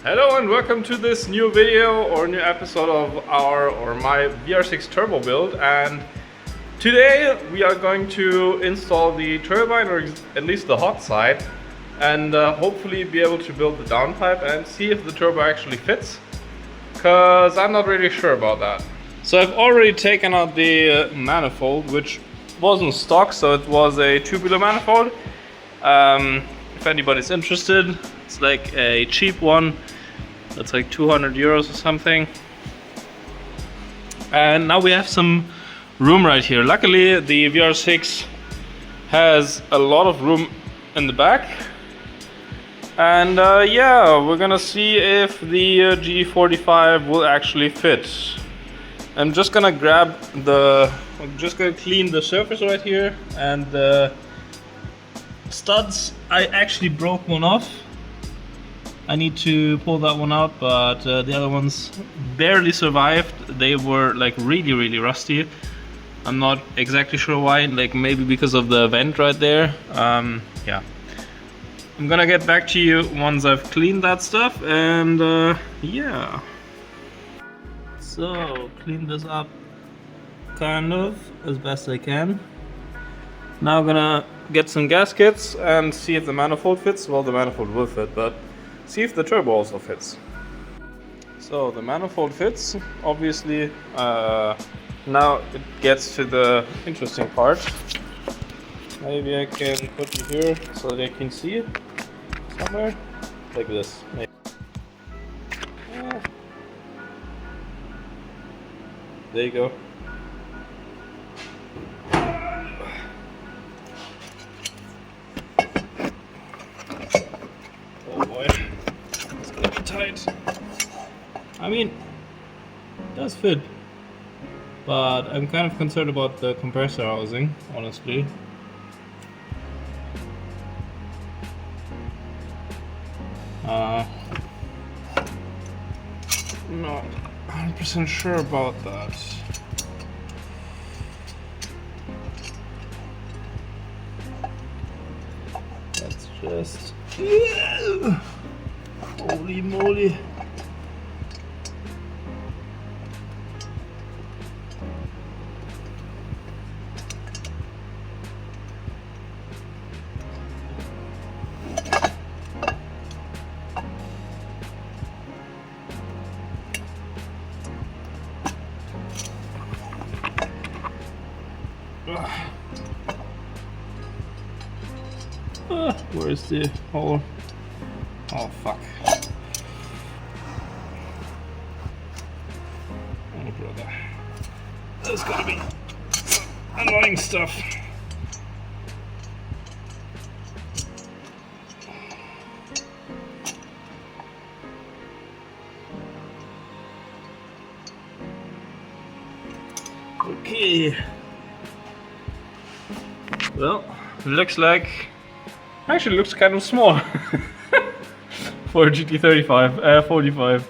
Hello and welcome to this new video or new episode of my VR6 turbo build. And today we are going to install the turbine, or at least the hot side, and hopefully be able to build the downpipe and see if the turbo actually fits, because I'm not really sure about that. So I've already taken out the manifold, which wasn't stock, so it was a tubular manifold. If anybody's interested, it's like a cheap one. That's like 200 euros or something. And now we have some room right here. Luckily the VR6 has a lot of room in the back. And yeah, we're gonna see if the G45 will actually fit. I'm just gonna clean the surface right here, and the studs, I actually broke one off. I need to pull that one out, but the other ones barely survived. They were like really rusty. I'm not exactly sure why, like maybe because of the vent right there. Yeah, I'm gonna get back to you once I've cleaned that stuff, and yeah. So, clean this up kind of as best I can. Now I'm gonna get some gaskets and see if the manifold fits. Well, the manifold will fit, but see if the turbo also fits. So the manifold fits, obviously. Now it gets to the interesting part. Maybe I can put it here so they can see it somewhere, like this. Maybe. There you go. Oh boy, it's gonna be tight. I mean, it does fit, but I'm kind of concerned about the compressor housing, honestly. Not 100% sure about that. That's just... holy moly. Where's the hole? Oh fuck. Oh brother. There's gotta be some annoying stuff. Okay. Well, looks like... actually looks kind of small for a GT35, 45.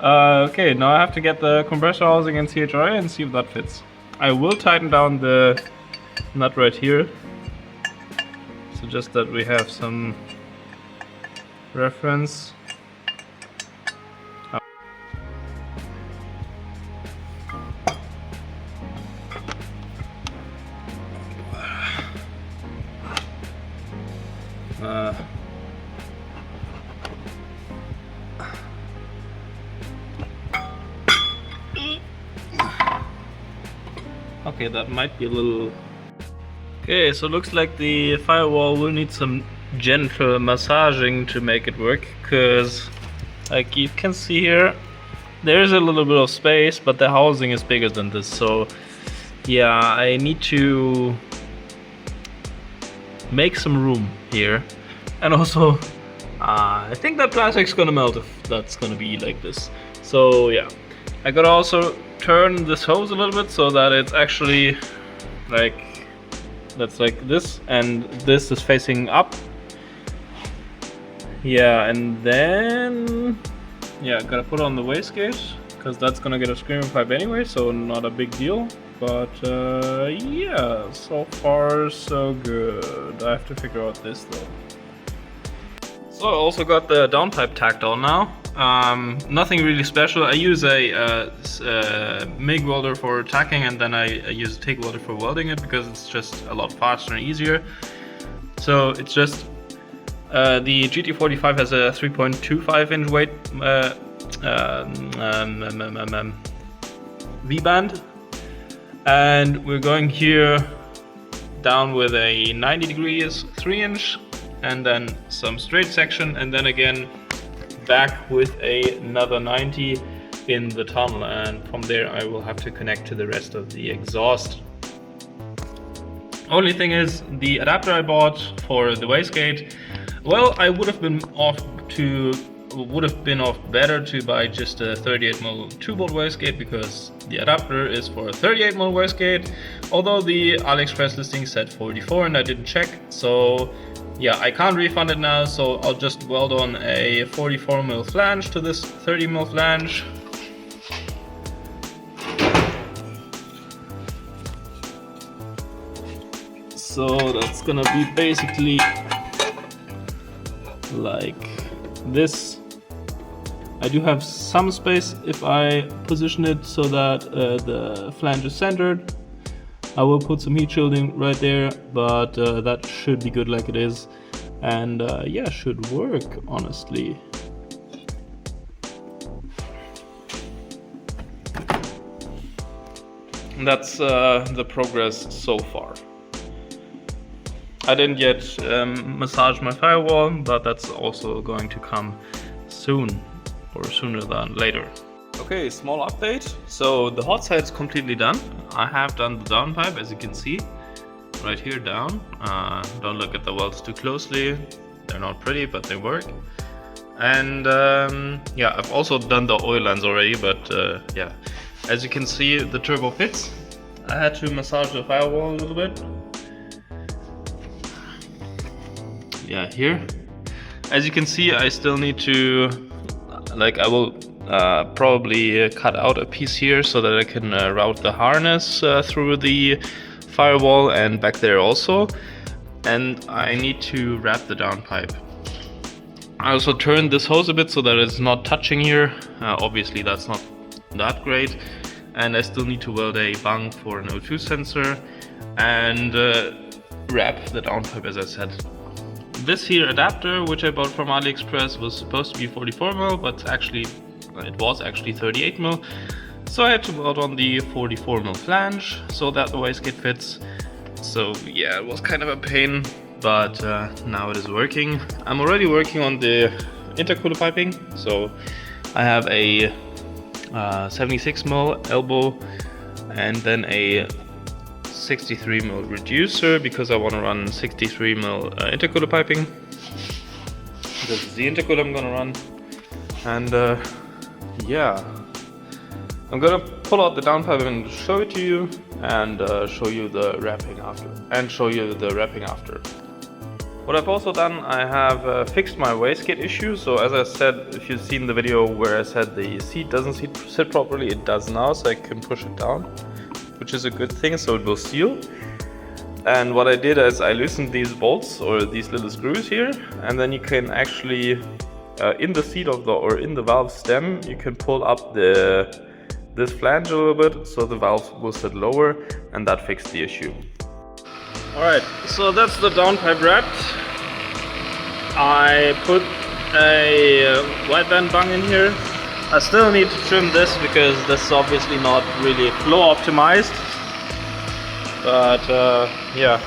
Okay, now I have to get the compressor housing and CHRA and see if that fits. I will tighten down the nut right here, so just that we have some reference. Okay, that might be a little... okay, so it looks like the firewall will need some gentle massaging to make it work, because like you can see here, there's a little bit of space, but the housing is bigger than this. So yeah, I need to make some room here. And also I think that plastic's gonna melt if that's gonna be like this. So yeah, I gotta also turn this hose a little bit so that it's actually like, that's like this, and this is facing up. Yeah, and then yeah, gotta put on the wastegate, because that's gonna get a screamer pipe anyway, so not a big deal. But yeah, so far so good. I have to figure out this though. So I also got the downpipe tacked on now. Nothing really special. I use a MIG welder for tacking, and then I use a TIG welder for welding it because it's just a lot faster and easier. So it's just the GT45 has a 3.25 inch weight V-band, and we're going here down with a 90 degrees 3 inch, and then some straight section, and then again back with another 90 in the tunnel, and from there I will have to connect to the rest of the exhaust. Only thing is, the adapter I bought for the wastegate, well, I would have been off better to buy just a 38mm 2-bolt wastegate, because the adapter is for a 38mm wastegate, although the AliExpress listing said 44 and I didn't check, so yeah, I can't refund it now, so I'll just weld on a 44mm flange to this 30mm flange. So that's gonna be basically like this. I do have some space if I position it so that the flange is centered. I will put some heat shielding right there, but that should be good like it is, and yeah, should work honestly. And that's the progress so far. I didn't yet massage my firewall, but that's also going to come soon, or sooner than later. Okay, small update. So the hot side's completely done. I have done the downpipe, as you can see, right here down. Don't look at the welds too closely. They're not pretty, but they work. And yeah, I've also done the oil lines already, but yeah, as you can see, the turbo fits. I had to massage the firewall a little bit. Yeah, here. As you can see, I still need to, like, I will probably cut out a piece here so that I can route the harness through the firewall and back there also. And I need to wrap the downpipe. I also turned this hose a bit so that it's not touching here. Obviously that's not that great. And I still need to weld a bung for an O2 sensor and wrap the downpipe, as I said. This here adapter, which I bought from AliExpress, was supposed to be 44mm, but it was actually 38mm. So I had to weld on the 44mm flange so that the wastegate fits. So yeah, it was kind of a pain, but now it is working. I'm already working on the intercooler piping. So I have a 76mm elbow and then a 63mm reducer, because I want to run 63mm intercooler piping. This is the intercooler I'm gonna run, and yeah, I'm gonna pull out the downpipe and show it to you, and show you the wrapping after. What I've also done, I have fixed my wastegate issue. So as I said, if you've seen the video where I said the seat doesn't sit properly, it does now, so I can push it down, which is a good thing, so it will seal. And what I did is I loosened these bolts, or these little screws here, and then you can actually, in the seat of in the valve stem, you can pull up this flange a little bit, so the valve will sit lower, and that fixed the issue. Alright, so that's the downpipe wrapped. I put a wideband bung in here. I still need to trim this because this is obviously not really flow optimized, but yeah.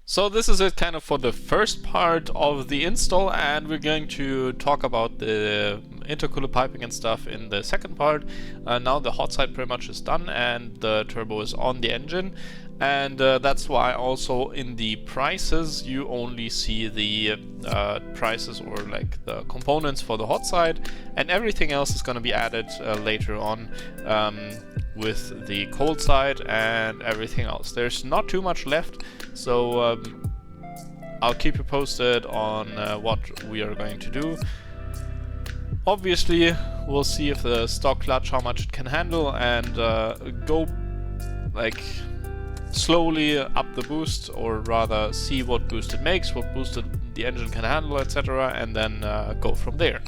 So this is it kind of for the first part of the install, and we're going to talk about the intercooler piping and stuff in the second part. Now the hot side pretty much is done and the turbo is on the engine. And that's why also in the prices you only see the prices, or like the components for the hot side, and everything else is going to be added later on with the cold side and everything else. There's not too much left, so I'll keep you posted on what we are going to do. Obviously we'll see if the stock clutch, how much it can handle, and go like slowly up the boost, or rather see what boost it makes, what boost the engine can handle, etc., and then go from there.